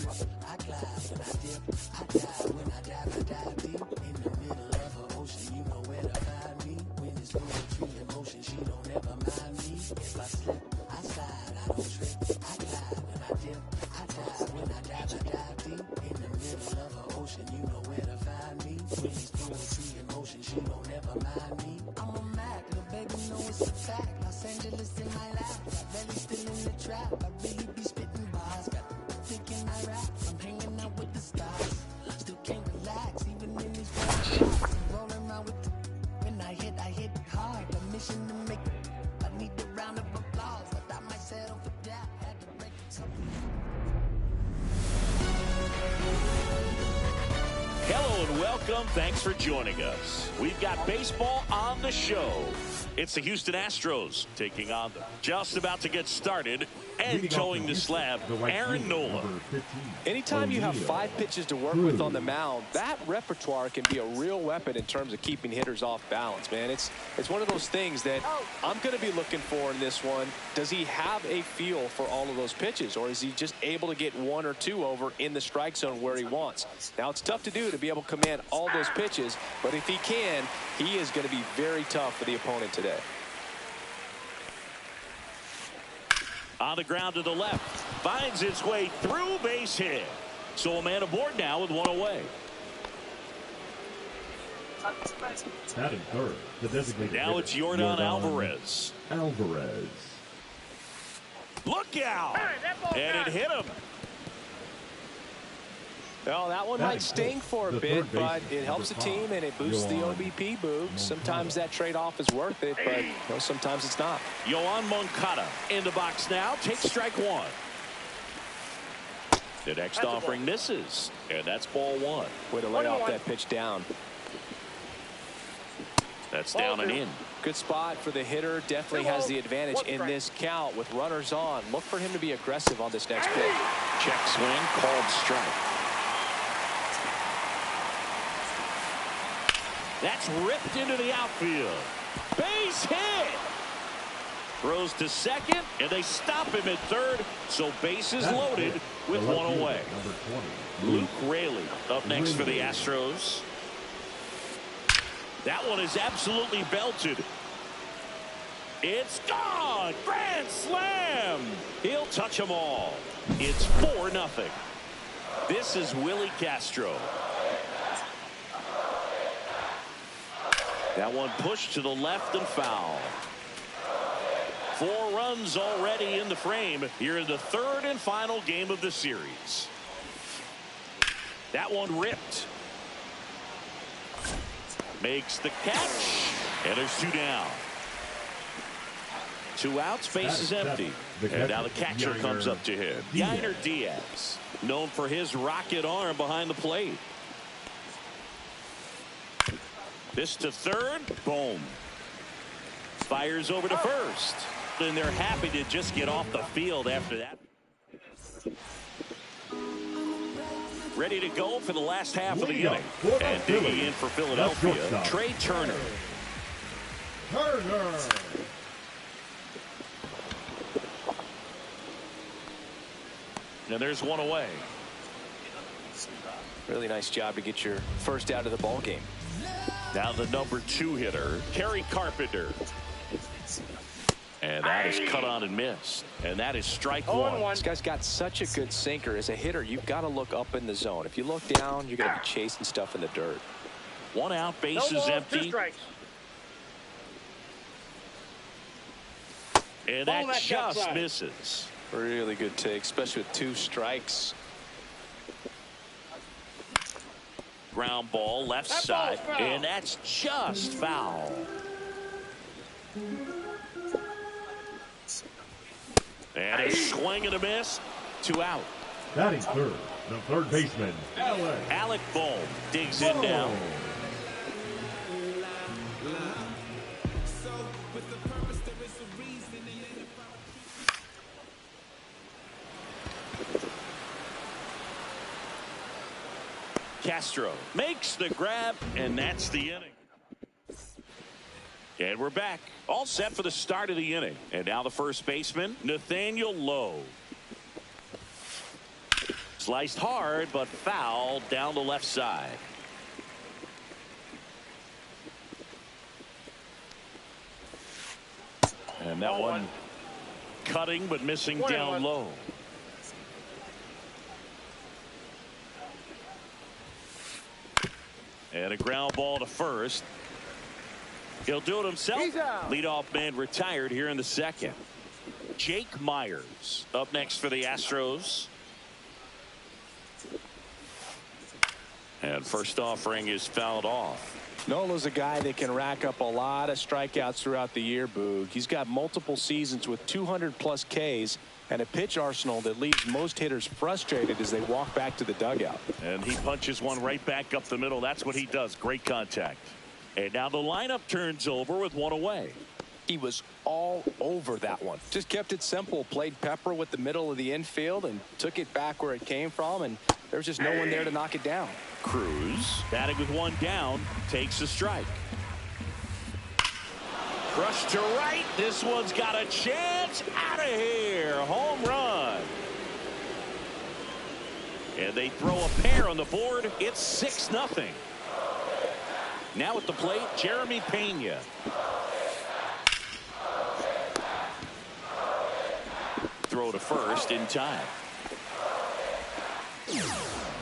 I glide when I dip, I dive when I dive deep. In the middle of her ocean, you know where to find me. When it's poetry in motion, she don't ever mind me. If I slip, I slide, I don't trip. I glide when I dip, I dive when I dive deep. In the middle of her ocean, you know where to find me. When it's poetry in motion, she don't ever mind me. I'm a Mac, little baby, know it's a fact. Los Angeles in my lap, got belly still in the trap. I really be spitting bars, got thinking I rap. I'm hanging out with the stars, still can't relax, even in these road. I'm rolling around with the when I hit hard. The mission to make I need a round of applause, but I might settle for that. Had to break it up. Hello and welcome. Thanks for joining us. We've got baseball on the show. It's the Houston Astros taking on them. Just about to get started and towing the slab, Aaron Nola. Anytime you have 5 pitches to work with on the mound, that repertoire can be a real weapon in terms of keeping hitters off balance, man. It's one of those things that I'm going to be looking for in this one. Does he have a feel for all of those pitches, or is he just able to get 1 or 2 over in the strike zone where he wants? Now, it's tough to do to be able to command all those pitches, but if he can, he is going to be very tough for the opponent today. On the ground to the left, finds its way through, base hit. So a man aboard now with 1 away. Batting third, the designated now it's Yordan Alvarez. Look out! And it hit him. Well, that one might sting for a bit, but it helps the team and it boosts the OBP boost. Sometimes that trade-off is worth it, but sometimes it's not. Yoan Moncada in the box now. Takes strike 1. The next offering misses, and that's ball 1. Way to lay off that pitch down. That's down and in. Good spot for the hitter. Definitely has the advantage in this count with runners on. Look for him to be aggressive on this next pitch. Check swing, called strike. That's ripped into the outfield. Base hit. Throws to second, and they stop him at third. So bases loaded with 1 away. Luke Raley up next for the Astros. That one is absolutely belted. It's gone. Grand slam. He'll touch them all. It's 4-0. This is Willie Castro. That one pushed to the left and foul. 4 runs already in the frame here in the 3rd and final game of the series. That one ripped. Makes the catch. And there's 2 down. 2 outs, base is empty. And now the catcher comes up to him. Yainer Diaz, known for his rocket arm behind the plate. This to third. Boom. Fires over to first. And they're happy to just get off the field after that. Ready to go for the last half of the inning. And digging in for Philadelphia, Trey Turner. And there's 1 away. Really nice job to get your first out of the ball game. Now the number 2 hitter, Kerry Carpenter. And that is cut on and missed. And that is strike 1. This guy's got such a good sinker. As a hitter, you've got to look up in the zone. If you look down, you're going to be chasing stuff in the dirt. 1 out, base is empty. And that just misses. Really good take, especially with 2 strikes. Ground ball left side, and that's just foul. And a swing and a miss. 2 out. Batting third, the third baseman, Alec Bohm digs in now. Castro makes the grab, and that's the inning. And we're back, all set for the start of the inning. And now the first baseman, Nathaniel Lowe. Sliced hard, but fouled down the left side. And that one cutting but missing down low. And a ground ball to first. He'll do it himself. Leadoff man retired here in the second. Jake Myers up next for the Astros. And first offering is fouled off. Nola's a guy that can rack up a lot of strikeouts throughout the year, Boog. He's got multiple seasons with 200+ Ks and a pitch arsenal that leaves most hitters frustrated as they walk back to the dugout. And he punches one right back up the middle. That's what he does. Great contact. And now the lineup turns over with one away. He was all over that one. Just kept it simple. Played pepper with the middle of the infield and took it back where it came from. And there was just no one there to knock it down. Cruz, batting with one down, takes a strike. Crushed to right. This one's got a chance. Out of here. Home run. And they throw a pair on the board. It's 6-0. Now at the plate, Jeremy Pena. Throw to first in time.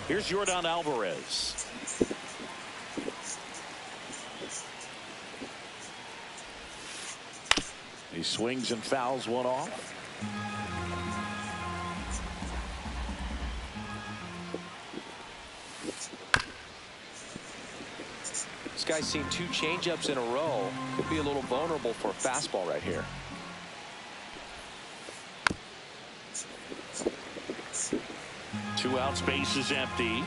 Here's Yordan Alvarez. He swings and fouls one off. This guy's seen 2 changeups in a row. Could be a little vulnerable for a fastball right here. Two outs, base is empty.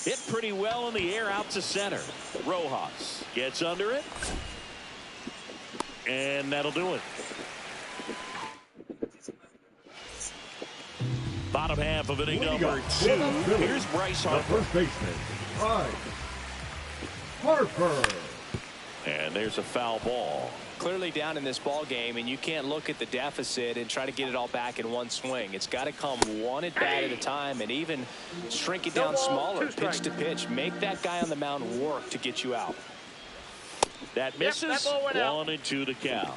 Hit pretty well in the air out to center. Rojas gets under it. And that'll do it. Bottom half of inning number 2. Here's Bryce Harper. The first baseman, Bryce Harper. And there's a foul ball. Clearly down in this ball game, and you can't look at the deficit and try to get it all back in one swing. It's got to come one at bat at a time, and even shrink it down smaller, pitch to pitch. Make that guy on the mound work to get you out. That misses. That 1-2 to count.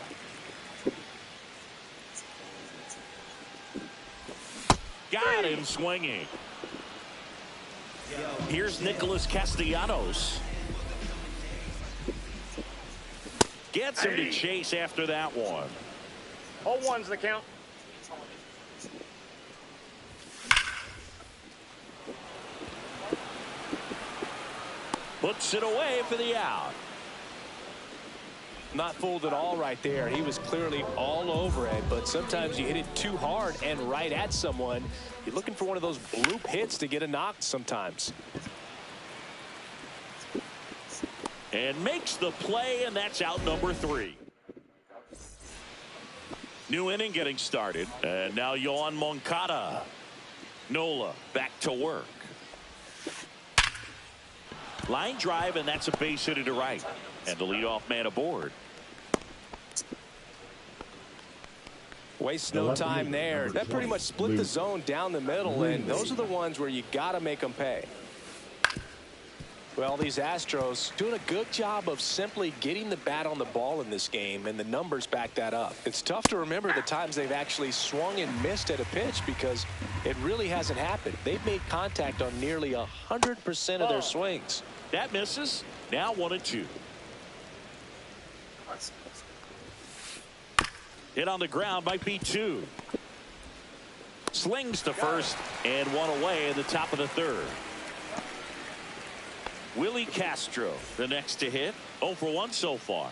Got him swinging. Here's Nicholas Castellanos. Gets him to chase after that one. 0-1's the count. Puts it away for the out. Not fooled at all right there. He was clearly all over it, but sometimes you hit it too hard and right at someone. You're looking for one of those bloop hits to get a knock sometimes. And makes the play, and that's out number 3. New inning getting started. And now Yohan Moncada. Nola back to work. Line drive, and that's a base hit to right. And the leadoff man aboard. Wastes no time there. That pretty much split the zone down the middle, and those are the ones where you got to make them pay. Well, these Astros doing a good job of simply getting the bat on the ball in this game, and the numbers back that up. It's tough to remember the times they've actually swung and missed at a pitch because it really hasn't happened. They've made contact on nearly 100% of their swings. That misses. Now 1-2. Hit on the ground, might be 2. Slings to first and one away in the top of the 3rd. Willie Castro, the next to hit. 0 for 1 so far.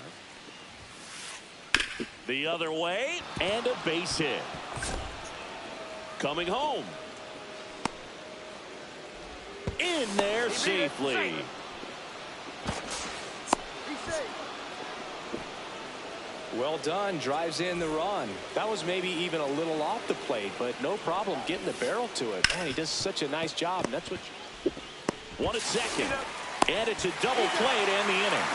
The other way, and a base hit. Coming home. In there safely. Well done. Drives in the run. That was maybe even a little off the plate, but no problem getting the barrel to it. Man, he does such a nice job, and that's what. 1 at second. And it's a double play to end the inning.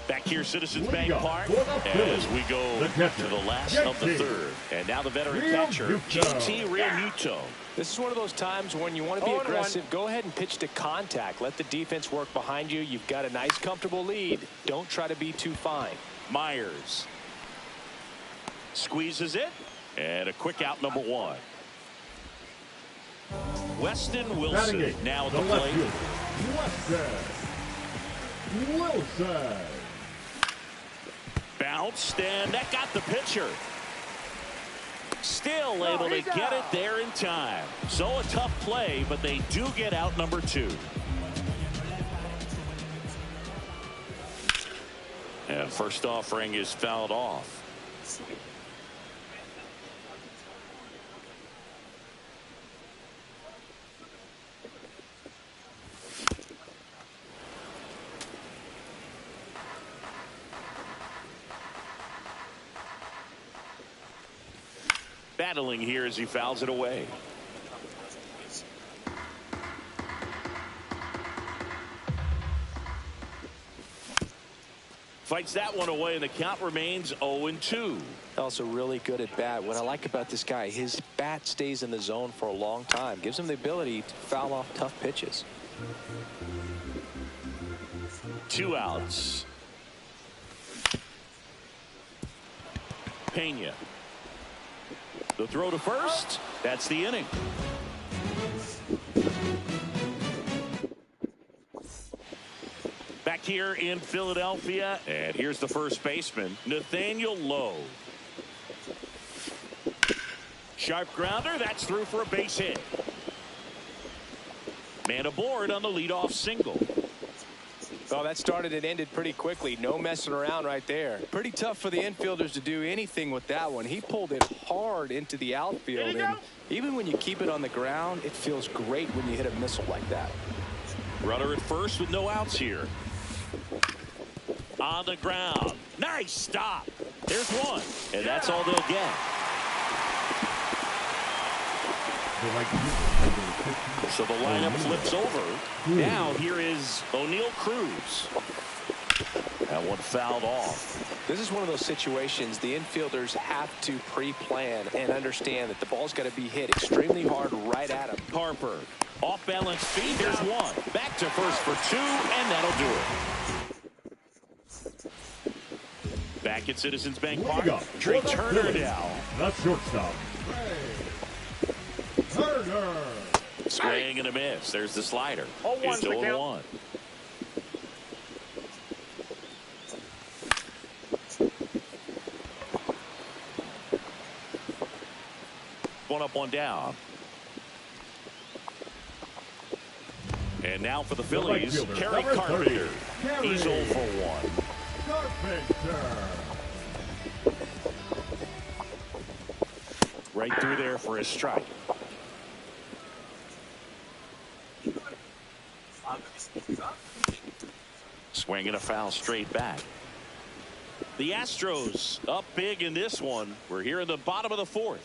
Back here, Citizens Bank Park, as we go to the last of the third. And now the veteran catcher, JT Realmuto. This is one of those times when you want to be aggressive. Go ahead and pitch to contact. Let the defense work behind you. You've got a nice, comfortable lead. Don't try to be too fine. Myers squeezes it, and a quick out, number one. Weston Wilson now at the plate. Wilson. Bounced, and that got the pitcher. Still able to get it there in time. So a tough play, but they do get out number two. And first offering is fouled off. Battling here as he fouls it away. Fights that one away, and the count remains 0-2. Also really good at bat. What I like about this guy, his bat stays in the zone for a long time. Gives him the ability to foul off tough pitches. 2 outs. Pena. The throw to first. That's the inning. Back here in Philadelphia, and here's the first baseman, Nathaniel Lowe. Sharp grounder, that's through for a base hit. Man aboard on the leadoff single. Oh, that started and ended pretty quickly. No messing around right there. Pretty tough for the infielders to do anything with that one. He pulled it hard into the outfield, and even when you keep it on the ground, it feels great when you hit a missile like that. Runner at first with no outs here. On the ground. Nice stop. There's one, and that's all they'll get. So the lineup flips over. Now here is O'Neal Cruz. That one fouled off. This is one of those situations the infielders have to pre-plan and understand that the ball's got to be hit extremely hard right at him. Harper off balance feed. There's one. Back to first for 2, and that'll do it. Back at Citizens Bank Park. Trey Turner now. That's shortstop. Turner. Swing and a miss. There's the slider. It's 0-1. One up, one down. And now for the Phillies, Kerry Carpenter. He's 0 for 1. Carpenter. Right through there for a strike. Swing and a foul straight back. The Astros up big in this one. We're here in the bottom of the 4th.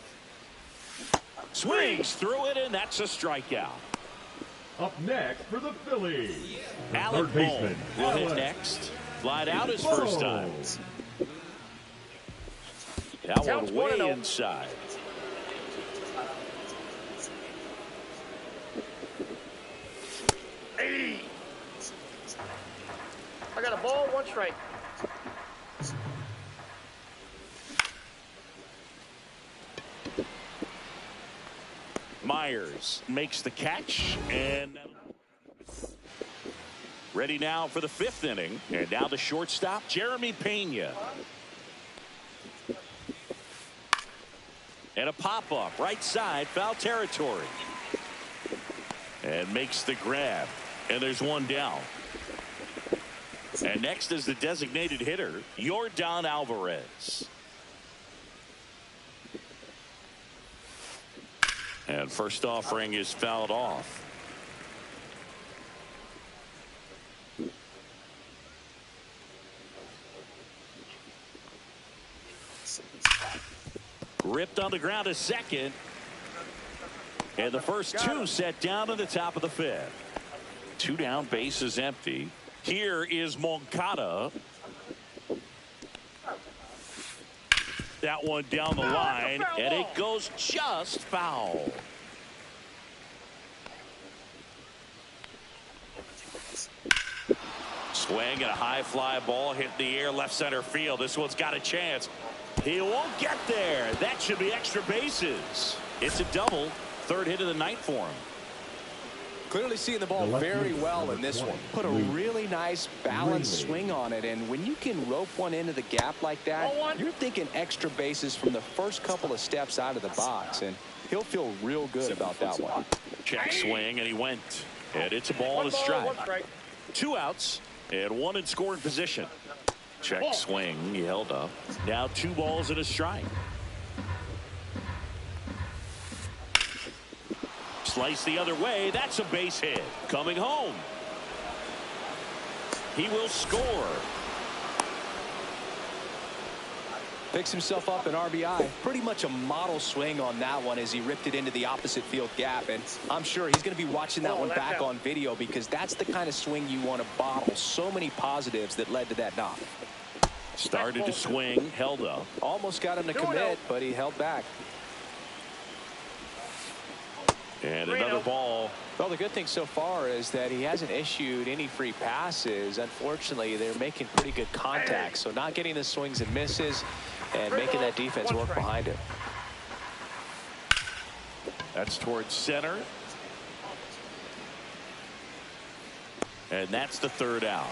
Swings through it, and that's a strikeout. Up next for the Phillies, Alec Bohm will hit next. Flied out his first time. That one way inside. I got a ball, 1 strike. Myers makes the catch, and ready now for the 5th inning. And now the shortstop, Jeremy Pena. And a pop-up right side, foul territory. And makes the grab. And there's one down. And next is the designated hitter, Yordan Alvarez. And first offering is fouled off. Ripped on the ground to second. And the first 2 set down to the top of the 5th. 2 down, bases empty. Here is Moncada. That one down the line, and it goes just foul. Swing and a high fly ball hit the air left center field. This one's got a chance. He won't get there. That should be extra bases. It's a double. Third hit of the night for him. Clearly seeing the ball very well in this one. Put a really nice balanced swing on it, and when you can rope one into the gap like that, you're thinking extra bases from the first couple of steps out of the box, and he'll feel real good about that one. Check swing, and he went. And it's a ball and a strike. 2 outs and 1 in scoring position. Check swing, he held up. Now 2 balls and a strike. Slice the other way. That's a base hit. Coming home. He will score. Picks himself up an RBI. Pretty much a model swing on that one as he ripped it into the opposite field gap. And I'm sure he's going to be watching that one back on video, because that's the kind of swing you want to bottle. So many positives that led to that knock. Started to swing, held up. Almost got him to commit, but he held back. And another ball. Well, the good thing so far is that he hasn't issued any free passes. Unfortunately, they're making pretty good contact, so not getting the swings and misses and making that defense work behind him. That's towards center. And that's the 3rd out.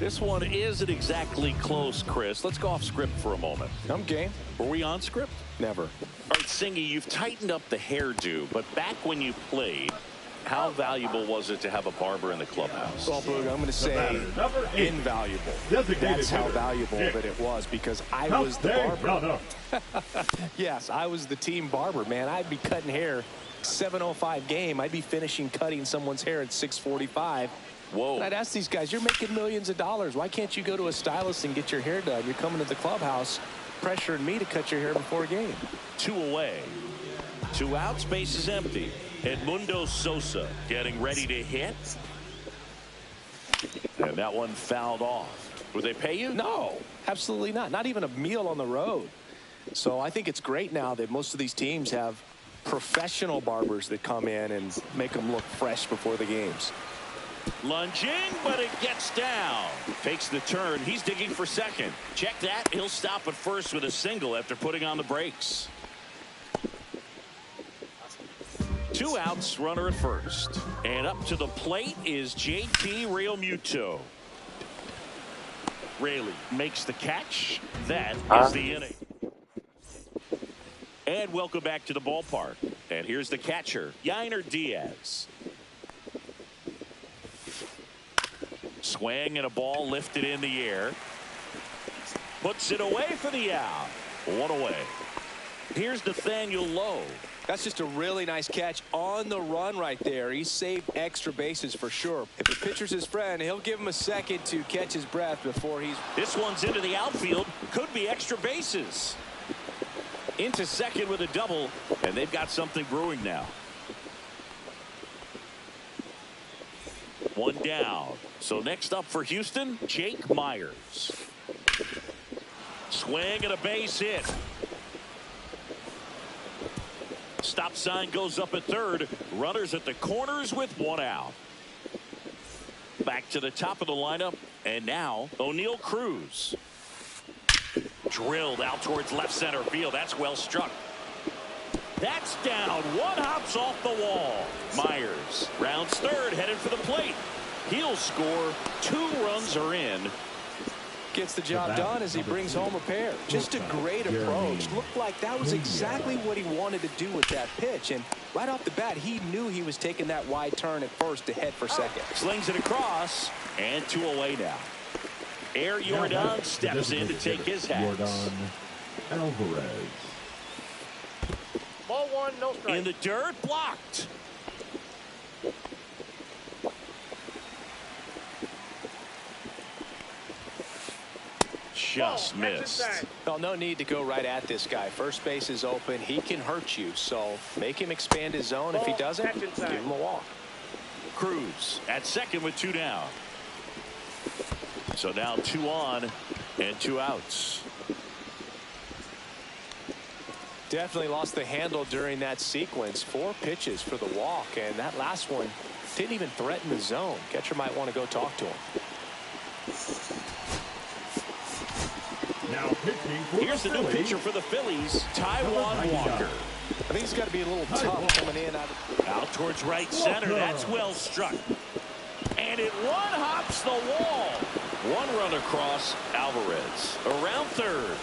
This one isn't exactly close, Chris. Let's go off script for a moment. I'm game. Were we on script? Never. All right, Singy, you've tightened up the hairdo, but back when you played, how valuable was it to have a barber in the clubhouse? Well, Boog, I'm going to say invaluable. That's how valuable that it was, because I was the barber. Yes, I was the team barber, man. I'd be cutting hair 7:05 game. I'd be finishing cutting someone's hair at 6:45. Whoa. And I'd ask these guys, you're making millions of dollars. Why can't you go to a stylist and get your hair done? You're coming to the clubhouse pressuring me to cut your hair before a game. 2 away. 2 outs, base is empty. Edmundo Sosa getting ready to hit. And that one fouled off. Would they pay you? No, absolutely not. Not even a meal on the road. So I think it's great now that most of these teams have professional barbers that come in and make them look fresh before the games. Lunging, but it gets down. Takes the turn. He's digging for second. Check that. He'll stop at first with a single after putting on the brakes. 2 outs, runner at first. And up to the plate is JT Realmuto. Raley makes the catch. That is the inning. And welcome back to the ballpark. And here's the catcher, Yainer Diaz. Swing and a ball lifted in the air. Puts it away for the out. 1 away. Here's Nathaniel Lowe. That's just a really nice catch on the run right there. He saved extra bases for sure. If the pitcher's his friend, he'll give him a second to catch his breath before he's... This one's into the outfield. Could be extra bases. Into second with a double, and they've got something brewing now. 1 down. So next up for Houston, Jake Myers. Swing and a base hit. Stop sign goes up at third. Runners at the corners with 1 out. Back to the top of the lineup, and now O'Neal Cruz. Drilled out towards left center field. That's well struck. That's down. 1 hops off the wall. Myers rounds third, headed for the plate. He'll score. 2 runs are in. Gets the job done as he brings home a pair. Just a great approach. Looked like that was exactly what he wanted to do with that pitch. And right off the bat, he knew he was taking that wide turn at first to head for second. Slings it across, and 2 away now. Air Jordan steps in to take his hat. Jordan Alvarez. Ball 1, no strike. In the dirt, blocked. Just missed. Well, no need to go right at this guy. First base is open. He can hurt you, so make him expand his zone. If he doesn't, give him a walk. Cruz at second with 2 down. So now 2 on and 2 outs. Definitely lost the handle during that sequence. 4 pitches for the walk, and that last one didn't even threaten the zone. Catcher might want to go talk to him. Now pitching for Here's the new pitcher for the Phillies, Taijuan Walker. I think he's got to be a little tough coming in. Out towards right center. That's well struck. And it one-hops the wall. 1 run across Alvarez. Around third.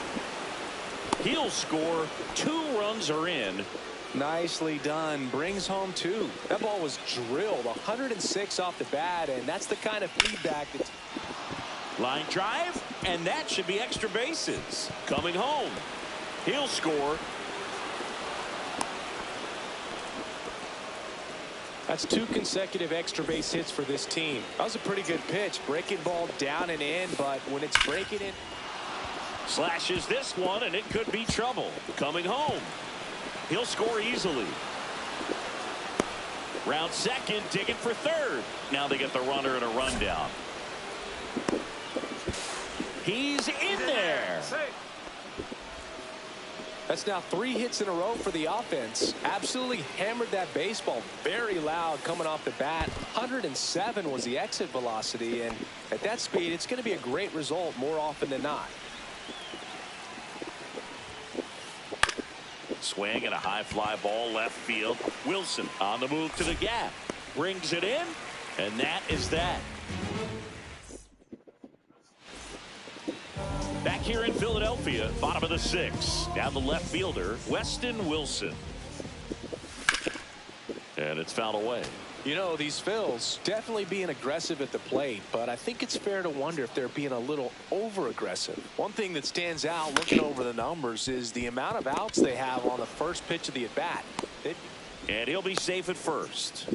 He'll score. 2 runs are in. Nicely done. Brings home 2. That ball was drilled 106 off the bat, and that's the kind of feedback that's... Line drive, and that should be extra bases. Coming home. He'll score. That's 2 consecutive extra base hits for this team. That was a pretty good pitch. Breaking ball down and in, but when it's breaking in... Slashes this one, and it could be trouble. Coming home. He'll score easily. Round second, digging for third. Now they get the runner and a rundown. He's in there. That's now 3 hits in a row for the offense. Absolutely hammered that baseball. Very loud coming off the bat. 107 was the exit velocity, and at that speed, it's going to be a great result more often than not. Swing and a high fly ball left field. Wilson on the move to the gap. Brings it in, and that is that. Back here in Philadelphia, bottom of the 6th. Down the left fielder, Weston Wilson. And it's fouled away. You know, these Phils definitely being aggressive at the plate, but I think it's fair to wonder if they're being a little over-aggressive. One thing that stands out looking over the numbers is the amount of outs they have on the first pitch of the at-bat. And he'll be safe at first.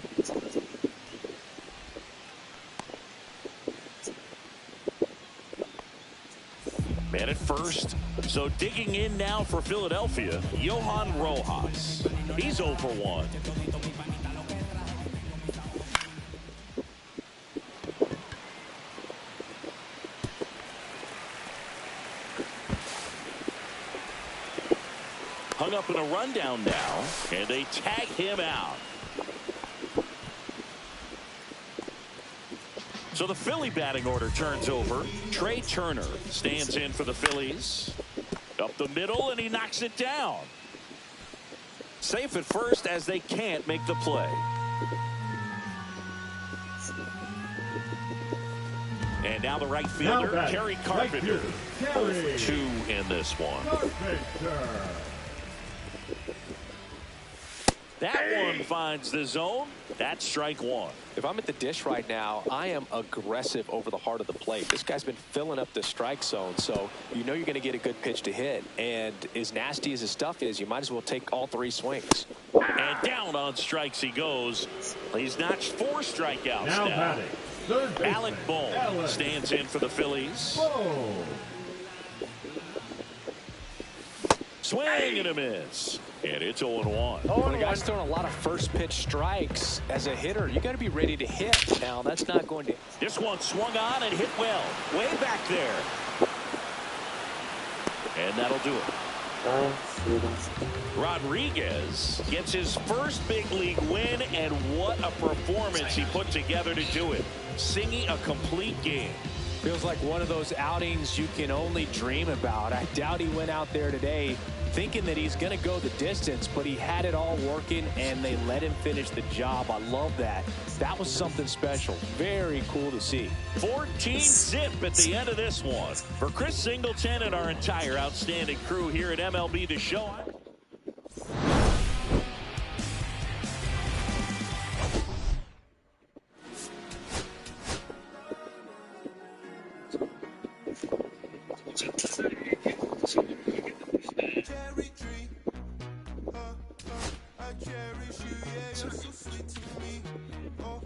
Man at first. So digging in now for Philadelphia, Johan Rojas. He's 0 for 1. Hung up in a rundown now, and they tag him out. So the Philly batting order turns over. Trey Turner stands in for the Phillies. Up the middle, and he knocks it down. Safe at first as they can't make the play. And now the right fielder, Kerry Carpenter. 0 for 2 in this one. That one finds the zone. That's strike 1. If I'm at the dish right now, I am aggressive over the heart of the plate. This guy's been filling up the strike zone, so you know you're going to get a good pitch to hit. And as nasty as his stuff is, you might as well take all 3 swings. And down on strikes he goes. He's notched 4 strikeouts now. Alec Bohm stands in for the Phillies. Swing and a miss. And it's 0-1. When a guy's throwing a lot of first pitch strikes as a hitter, you got to be ready to hit. Now, that's not going to. This one swung on and hit well. Way back there. And that'll do it. Rodriguez gets his first big league win, and what a performance he put together to do it. Singing a complete game. Feels like one of those outings you can only dream about. I doubt he went out there today thinking that he's going to go the distance, but he had it all working, and they let him finish the job. I love that. That was something special. Very cool to see. 14-zip at the end of this one. For Chris Singleton and our entire outstanding crew here at MLB The Show. Cherry tree, I cherish you, yeah, you're so sweet to me. Oh.